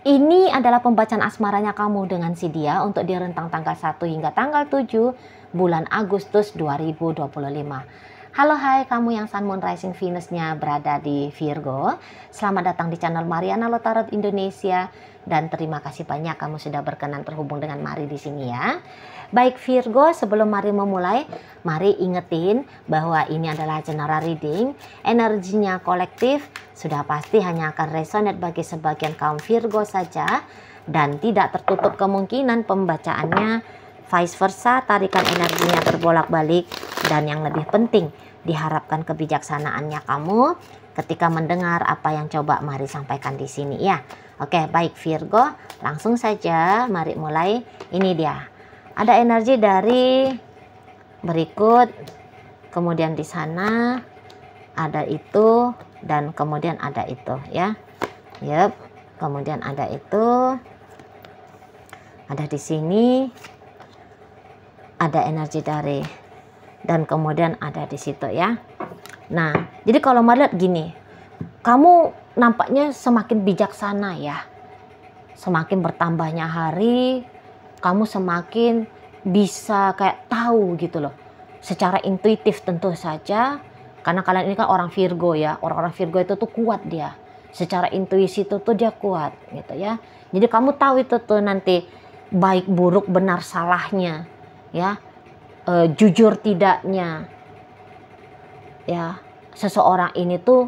Ini adalah pembacaan asmaranya kamu dengan si dia untuk di rentang tanggal 1 hingga tanggal 7 bulan Agustus 2025. Halo hai kamu yang Sun Moon Rising Venus-nya berada di Virgo. Selamat datang di channel Mariana Lotarot Indonesia dan terima kasih banyak kamu sudah berkenan terhubung dengan Mari di sini ya. Baik Virgo, sebelum Mari memulai, Mari ingetin bahwa ini adalah general reading. Energinya kolektif, sudah pasti hanya akan resonate bagi sebagian kaum Virgo saja. Dan tidak tertutup kemungkinan pembacaannya vice versa, tarikan energinya terbolak-balik. Dan yang lebih penting, diharapkan kebijaksanaannya kamu ketika mendengar apa yang coba Mari sampaikan di sini ya. Oke, baik Virgo, langsung saja Mari mulai. Ini dia. Ada energi dari berikut, kemudian di sana ada itu, dan kemudian ada itu ya. Yep, kemudian ada itu, ada di sini, ada energi dari, dan kemudian ada di situ ya. Nah, jadi kalau Mari lihat gini, kamu nampaknya semakin bijaksana ya. Semakin bertambahnya hari, kamu semakin bisa kayak tahu gitu loh. Secara intuitif tentu saja. Karena kalian ini kan orang Virgo ya. Orang-orang Virgo itu tuh kuat dia. Secara intuisi itu tuh dia kuat gitu ya. Jadi kamu tahu itu tuh nanti baik buruk benar salahnya. Ya. Jujur tidaknya. Ya. Seseorang ini tuh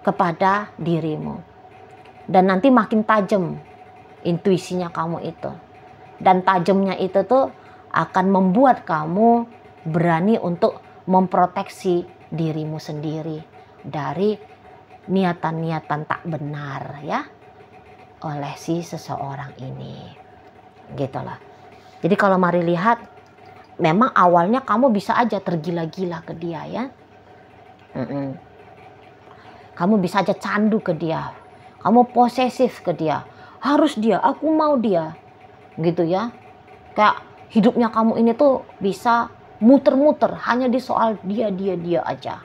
kepada dirimu. Dan nanti makin tajam intuisinya kamu itu. Dan tajamnya itu tuh akan membuat kamu berani untuk memproteksi dirimu sendiri dari niatan-niatan tak benar ya oleh si seseorang ini. Gitu lah. Jadi kalau Mari lihat, memang awalnya kamu bisa aja tergila-gila ke dia ya. Kamu bisa aja candu ke dia. Kamu posesif ke dia. Harus dia, aku mau dia. Gitu ya. Kayak hidupnya kamu ini tuh bisa muter-muter hanya di soal dia aja.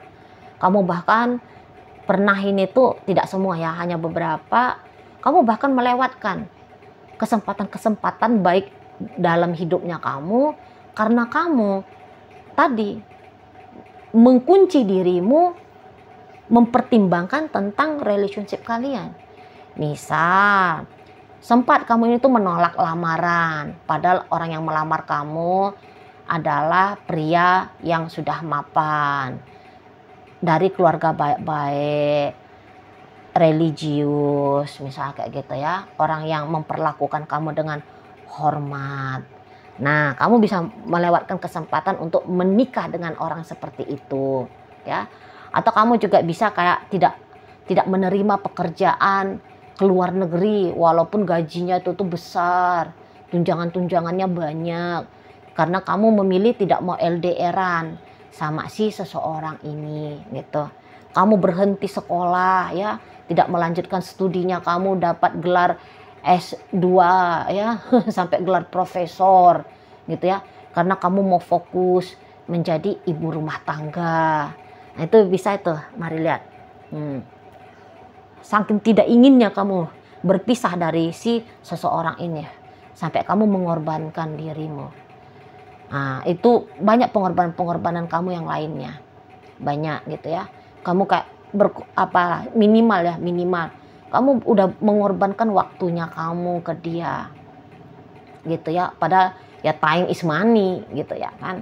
Kamu bahkan pernah ini tuh, tidak semua ya, hanya beberapa, kamu bahkan melewatkan kesempatan-kesempatan baik dalam hidupnya kamu karena kamu tadi mengunci dirimu, mempertimbangkan tentang relationship kalian. Misal sempat kamu ini tuh menolak lamaran, padahal orang yang melamar kamu adalah pria yang sudah mapan, dari keluarga baik-baik, religius, misalnya kayak gitu ya, orang yang memperlakukan kamu dengan hormat. Nah, kamu bisa melewatkan kesempatan untuk menikah dengan orang seperti itu, ya. Atau kamu juga bisa kayak tidak menerima pekerjaan ke luar negeri walaupun gajinya itu tuh besar, tunjangan-tunjangannya banyak, karena kamu memilih tidak mau LDR-an sama si seseorang ini gitu. Kamu berhenti sekolah ya, tidak melanjutkan studinya, kamu dapat gelar S2 ya sampai gelar profesor gitu ya, karena kamu mau fokus menjadi ibu rumah tangga. Nah, itu bisa itu Mari lihat. Saking tidak inginnya kamu berpisah dari si seseorang ini sampai kamu mengorbankan dirimu. Nah, itu banyak pengorbanan kamu yang lainnya. Banyak gitu ya. Kamu kayak minimal kamu udah mengorbankan waktunya kamu ke dia. Gitu ya. Padahal ya time is money gitu ya kan.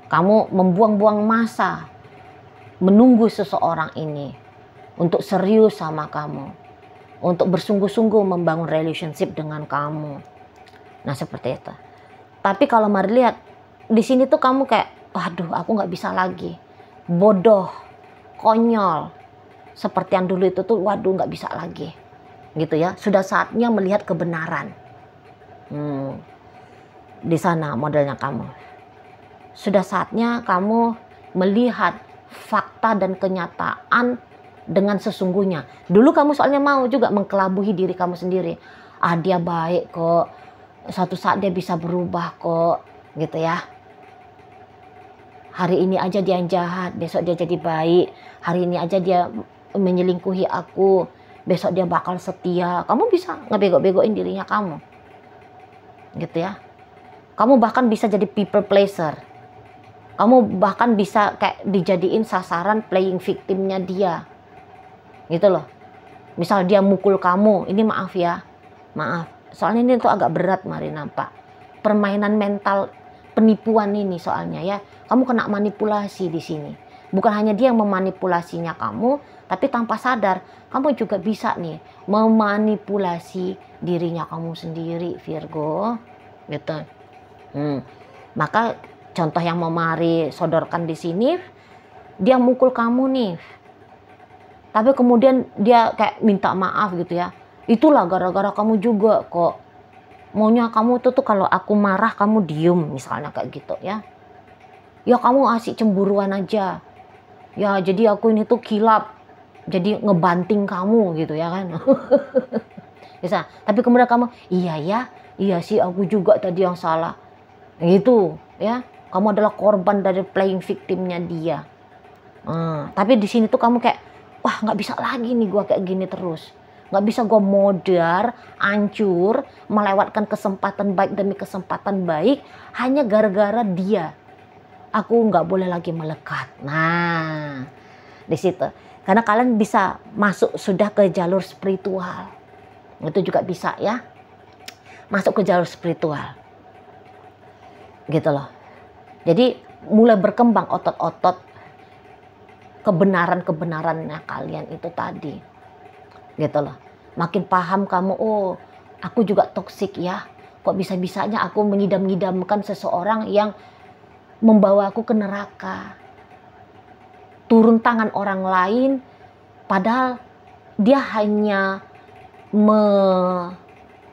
Kamu membuang-buang masa menunggu seseorang ini untuk serius sama kamu, untuk bersungguh-sungguh membangun relationship dengan kamu. Nah, seperti itu. Tapi kalau Mari lihat di sini tuh kamu kayak, waduh, aku nggak bisa lagi, bodoh, konyol, seperti yang dulu itu tuh, waduh, nggak bisa lagi, gitu ya. Sudah saatnya melihat kebenaran. Di sana modelnya kamu. Sudah saatnya kamu melihat fakta dan kenyataan dengan sesungguhnya. Dulu kamu soalnya mau juga mengkelabuhi diri kamu sendiri. Dia baik kok, suatu saat dia bisa berubah kok, gitu ya. Hari ini aja dia yang jahat, besok dia jadi baik. Hari ini aja dia menyelingkuhi aku, besok dia bakal setia. Kamu bisa ngebego-begoin dirinya kamu, gitu ya. Kamu bahkan bisa jadi people pleaser. Kamu bahkan bisa kayak dijadiin sasaran playing victimnya dia, gitu loh. Misal dia mukul kamu, ini maaf ya, maaf. Soalnya ini tuh agak berat, mari nampak. Permainan mental, penipuan ini soalnya ya. Kamu kena manipulasi di sini. Bukan hanya dia yang memanipulasinya kamu, tapi tanpa sadar kamu juga bisa nih memanipulasi dirinya kamu sendiri, Virgo, gitu. Maka contoh yang mau Mari sodorkan di sini, dia mukul kamu nih, tapi kemudian dia kayak minta maaf gitu ya. Itulah gara-gara kamu juga kok. Maunya kamu tuh kalau aku marah kamu diem, misalnya kayak gitu ya. Ya kamu asik cemburuan aja. Ya jadi aku ini tuh kilap, jadi ngebanting kamu gitu ya kan. Bisa. Tapi kemudian kamu, iya sih aku juga tadi yang salah. Gitu ya. Kamu adalah korban dari playing victimnya dia. Tapi di sini tuh kamu kayak, wah nggak bisa lagi nih gue kayak gini terus. Nggak bisa gue modar, hancur, melewatkan kesempatan baik demi kesempatan baik hanya gara-gara dia. Aku nggak boleh lagi melekat. Nah, di situ. Karena kalian bisa masuk sudah ke jalur spiritual. Itu juga bisa ya. Masuk ke jalur spiritual. Gitu loh. Jadi mulai berkembang otot-otot kebenaran-kebenarannya kalian itu tadi. Gitu loh. Makin paham kamu, oh aku juga toksik ya. Kok bisa-bisanya aku mengidam-ngidamkan seseorang yang membawa aku ke neraka. Turun tangan orang lain, padahal dia hanya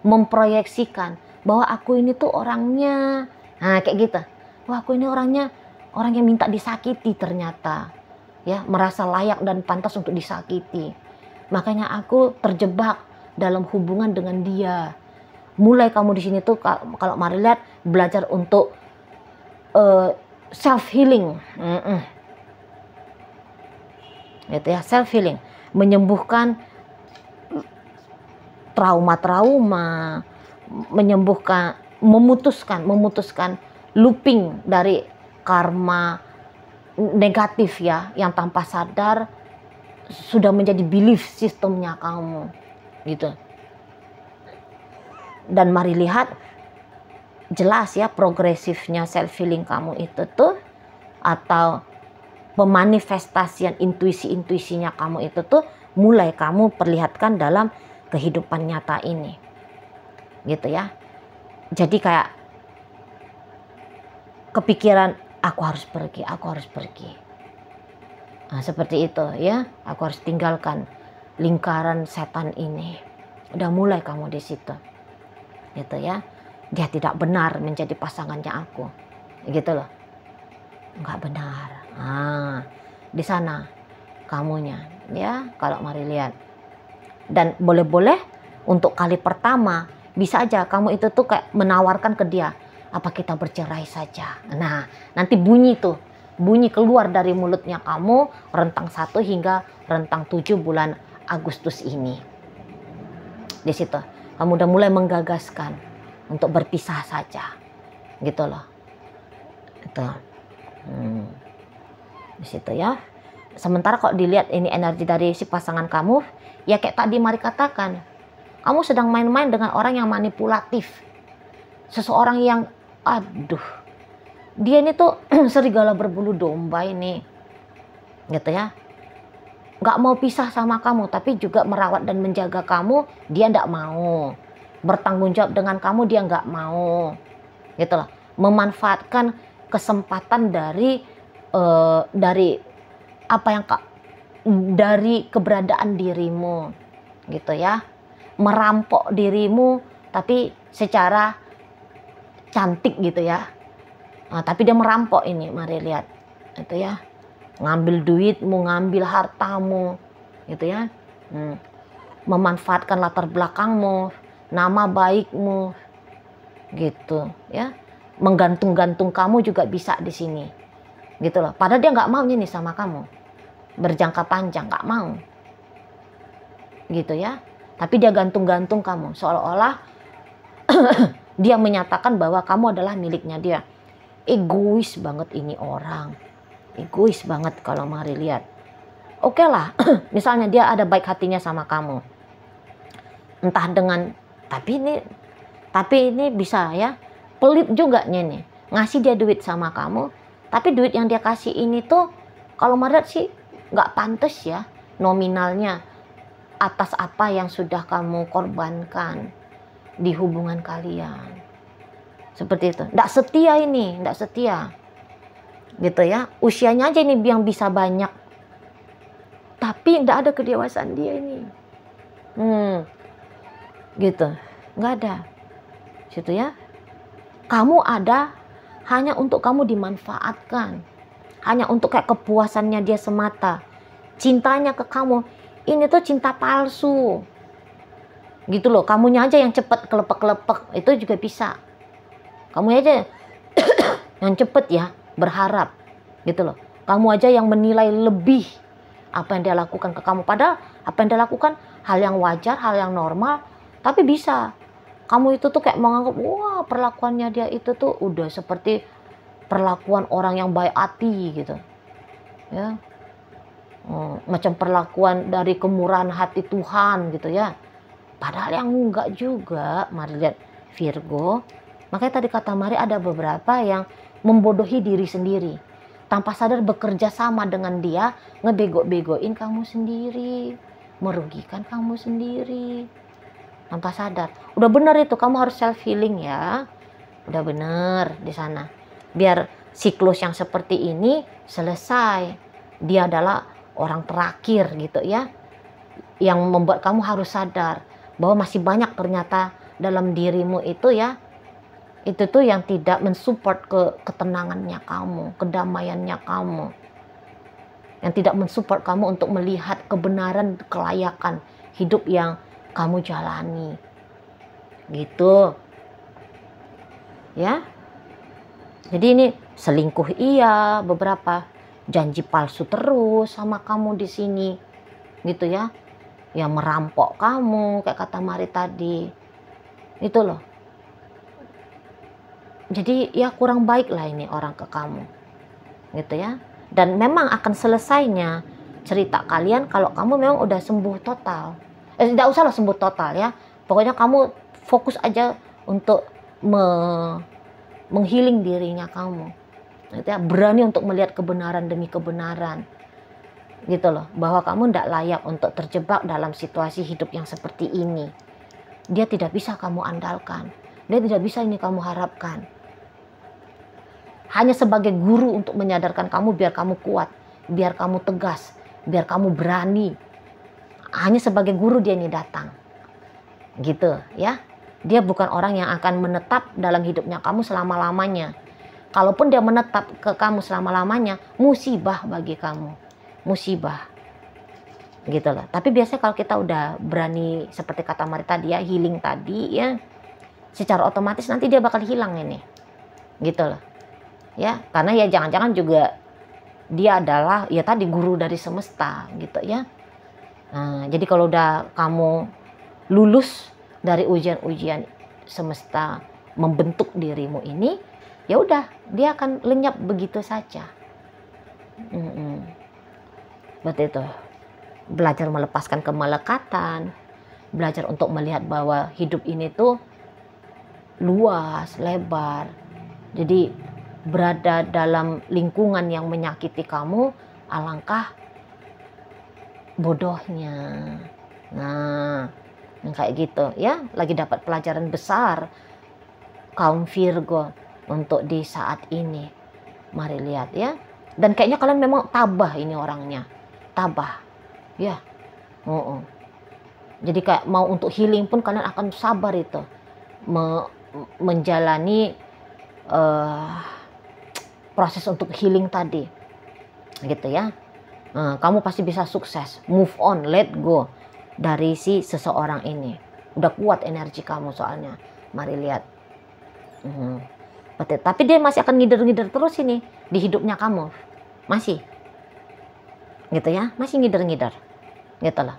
memproyeksikan bahwa aku ini tuh orangnya, nah kayak gitu. Wah aku ini orangnya orang yang minta disakiti ternyata, ya merasa layak dan pantas untuk disakiti. Makanya aku terjebak dalam hubungan dengan dia. Mulai kamu di sini tuh kalau Mari lihat belajar untuk self healing, gitu ya, self healing, menyembuhkan trauma-trauma, memutuskan looping dari karma negatif ya, yang tanpa sadar sudah menjadi belief sistemnya kamu, gitu. Dan Mari lihat jelas ya progresifnya self healing kamu itu tuh, atau pemanifestasian intuisi-intuisinya kamu itu tuh mulai kamu perlihatkan dalam kehidupan nyata ini, gitu ya. Jadi kayak kepikiran aku harus pergi. Nah, seperti itu ya, aku harus tinggalkan lingkaran setan ini. Udah mulai kamu di situ, gitu ya. Dia tidak benar menjadi pasangannya aku, gitu loh. Nggak benar. Nah, di sana kamunya ya, kalau Mari lihat. Dan boleh-boleh untuk kali pertama bisa aja kamu itu tuh kayak menawarkan ke dia, apa kita bercerai saja. Nah, nanti bunyi keluar dari mulutnya kamu rentang 1 hingga rentang 7 bulan Agustus ini. Di situ kamu udah mulai menggagaskan untuk berpisah saja, gitu loh. Itu di situ ya. Sementara kalau dilihat ini energi dari si pasangan kamu, ya kayak tadi Mari katakan, kamu sedang main-main dengan orang yang manipulatif, seseorang yang dia ini tuh serigala berbulu domba ini, gitu ya. Nggak mau pisah sama kamu, tapi juga merawat dan menjaga kamu, dia nggak mau. Bertanggung jawab dengan kamu, dia nggak mau, gitu loh. Memanfaatkan kesempatan dari apa yang dari keberadaan dirimu, gitu ya. Merampok dirimu tapi secara cantik gitu ya. Nah, tapi dia merampok ini, Mari lihat. Itu ya. Ngambil duitmu, ngambil hartamu, gitu ya. Memanfaatkan latar belakangmu, nama baikmu, gitu ya. Menggantung-gantung kamu juga bisa di sini, gitu loh. Padahal dia nggak mau nih sama kamu berjangka panjang, nggak mau, gitu ya. Tapi dia gantung-gantung kamu, seolah-olah dia menyatakan bahwa kamu adalah miliknya dia. Egois banget ini orang, egois banget kalau Mari lihat. Oke lah, misalnya dia ada baik hatinya sama kamu, entah dengan, tapi ini bisa ya, pelit juga nih, ngasih dia duit sama kamu, tapi duit yang dia kasih ini tuh kalau Mari lihat sih nggak pantas ya, nominalnya atas apa yang sudah kamu korbankan di hubungan kalian. Seperti itu, nggak setia ini, nggak setia gitu ya. Usianya aja ini yang bisa banyak, tapi nggak ada kedewasaan dia ini, gitu, nggak ada situ ya. Kamu ada hanya untuk kamu dimanfaatkan, hanya untuk kayak kepuasannya dia semata. Cintanya ke kamu ini tuh cinta palsu gitu loh. Kamunya aja yang cepet kelepek-kelepek, itu juga bisa. Kamu aja yang cepet ya berharap gitu loh. Kamu aja yang menilai lebih apa yang dia lakukan ke kamu, padahal apa yang dia lakukan hal yang wajar, hal yang normal, tapi bisa kamu itu tuh kayak menganggap wah perlakuannya dia itu tuh udah seperti perlakuan orang yang baik hati gitu ya, macam perlakuan dari kemurahan hati Tuhan gitu ya, padahal yang enggak juga. Mari lihat Virgo, makanya tadi kata Mari ada beberapa yang membodohi diri sendiri, tanpa sadar bekerja sama dengan dia, ngebego-begoin kamu sendiri, merugikan kamu sendiri, tanpa sadar. Udah bener itu, kamu harus self healing ya, udah bener di sana, biar siklus yang seperti ini selesai. Dia adalah orang terakhir gitu ya, yang membuat kamu harus sadar bahwa masih banyak ternyata dalam dirimu itu ya, itu tuh yang tidak mensupport ketenangannya kamu, kedamaiannya kamu, yang tidak mensupport kamu untuk melihat kebenaran, kelayakan hidup yang kamu jalani gitu ya. Jadi ini selingkuh iya, beberapa janji palsu terus sama kamu di sini gitu ya, yang merampok kamu kayak kata Mari tadi itu loh. Jadi ya kurang baik lah ini orang ke kamu gitu ya. Dan memang akan selesainya cerita kalian kalau kamu memang udah sembuh total. Tidak usah lah sembuh total ya, pokoknya kamu fokus aja untuk menghealing dirinya kamu gitu ya. Berani untuk melihat kebenaran demi kebenaran gitu loh, bahwa kamu tidak layak untuk terjebak dalam situasi hidup yang seperti ini. Dia tidak bisa kamu andalkan, dia tidak bisa ini kamu harapkan. Hanya sebagai guru untuk menyadarkan kamu biar kamu kuat, biar kamu tegas, biar kamu berani. Hanya sebagai guru dia ini datang gitu ya. Dia bukan orang yang akan menetap dalam hidupnya kamu selama-lamanya. Kalaupun dia menetap ke kamu selama-lamanya, musibah bagi kamu, musibah gitu loh. Tapi biasanya kalau kita udah berani seperti kata Mari tadi ya, healing tadi ya, secara otomatis nanti dia bakal hilang ini gitu loh ya. Karena ya jangan-jangan juga dia adalah ya tadi guru dari semesta gitu ya. Nah, jadi kalau udah kamu lulus dari ujian-ujian semesta membentuk dirimu ini, ya udah dia akan lenyap begitu saja. Berarti itu belajar melepaskan kemelekatan, belajar untuk melihat bahwa hidup ini tuh luas, lebar. Jadi berada dalam lingkungan yang menyakiti kamu, alangkah bodohnya. Nah, yang kayak gitu ya, lagi dapat pelajaran besar kaum Virgo untuk di saat ini. Mari lihat ya. Dan kayaknya kalian memang tabah ini orangnya, tabah ya. Jadi kayak mau untuk healing pun kalian akan sabar itu, menjalani proses untuk healing tadi gitu ya. Kamu pasti bisa sukses, move on, let go dari si seseorang ini. Udah kuat energi kamu soalnya. Mari lihat. Tapi dia masih akan ngider-ngider terus ini di hidupnya kamu, masih gitu ya, masih ngider-ngider gitu lah.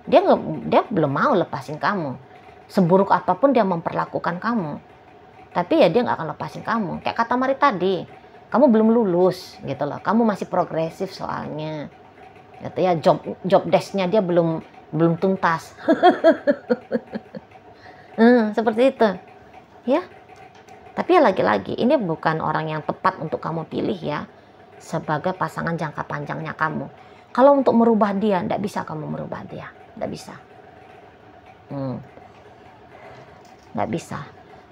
Dia belum mau lepasin kamu. Seburuk apapun dia memperlakukan kamu, tapi ya dia nggak akan lepasin kamu. Kayak kata Mari tadi, kamu belum lulus gitu loh. Kamu masih progresif soalnya. Gitu ya, job desk-nya dia belum tuntas. Seperti itu. Ya. Tapi ya lagi-lagi ini bukan orang yang tepat untuk kamu pilih ya sebagai pasangan jangka panjangnya kamu. Kalau untuk merubah dia, tidak bisa kamu merubah dia. Tidak bisa. Nggak bisa.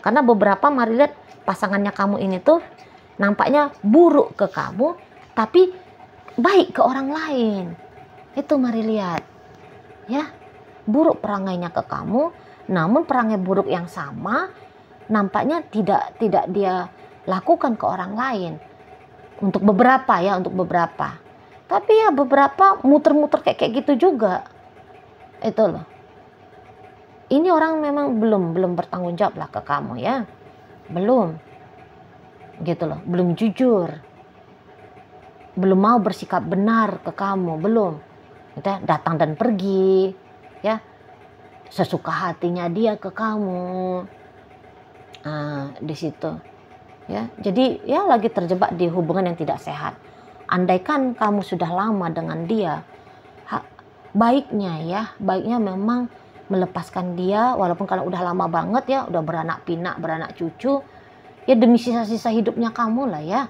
Karena beberapa Mari lihat pasangannya kamu ini tuh nampaknya buruk ke kamu, tapi baik ke orang lain. Itu Mari lihat. Ya, buruk perangainya ke kamu, namun perangai buruk yang sama nampaknya tidak dia lakukan ke orang lain. Untuk beberapa ya, untuk beberapa. Tapi ya beberapa muter-muter kayak gitu juga. Itu loh. Ini orang memang belum bertanggung jawab lah ke kamu ya. Belum. Gitu loh, belum jujur. Belum mau bersikap benar ke kamu, belum. Gitu ya, datang dan pergi, ya. Sesuka hatinya dia ke kamu. Di situ. Ya, jadi ya lagi terjebak di hubungan yang tidak sehat. Andaikan kamu sudah lama dengan dia, baiknya memang melepaskan dia, walaupun kalau udah lama banget ya, udah beranak pinak, beranak cucu, ya demi sisa-sisa hidupnya kamu lah ya.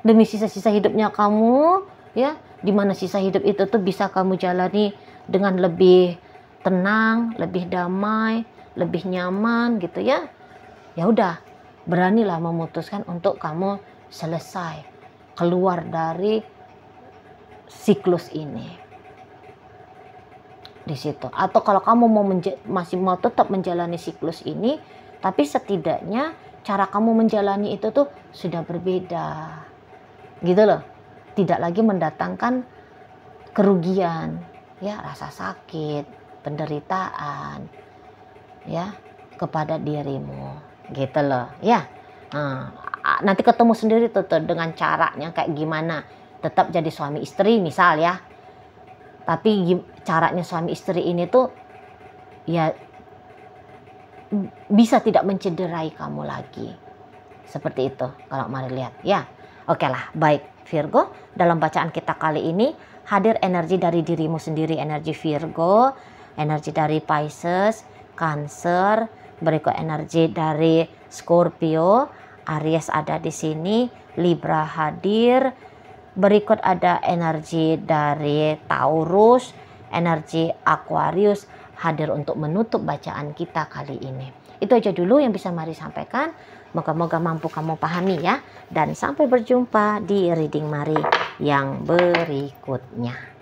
Demi sisa-sisa hidupnya kamu, ya, dimana sisa hidup itu tuh bisa kamu jalani dengan lebih tenang, lebih damai, lebih nyaman gitu ya. Ya udah, beranilah memutuskan untuk kamu selesai, keluar dari siklus ini. Di situ. Atau kalau kamu masih mau tetap menjalani siklus ini, tapi setidaknya cara kamu menjalani itu tuh sudah berbeda. Gitu loh. Tidak lagi mendatangkan kerugian, ya, rasa sakit, penderitaan, ya, kepada dirimu. Gitu loh, ya. Nanti ketemu sendiri tuh dengan caranya kayak gimana. Tetap jadi suami istri misal ya. Tapi caranya suami istri ini tuh ya bisa tidak mencederai kamu lagi. Seperti itu kalau Mari lihat ya. Oke lah, baik Virgo, dalam bacaan kita kali ini hadir energi dari dirimu sendiri, energi Virgo, energi dari Pisces, Cancer, berikut energi dari Scorpio, Aries ada di sini, Libra hadir. Berikut ada energi dari Taurus, energi Aquarius hadir untuk menutup bacaan kita kali ini. Itu aja dulu yang bisa Mari sampaikan. Moga-moga mampu kamu pahami ya. Dan sampai berjumpa di reading Mari yang berikutnya.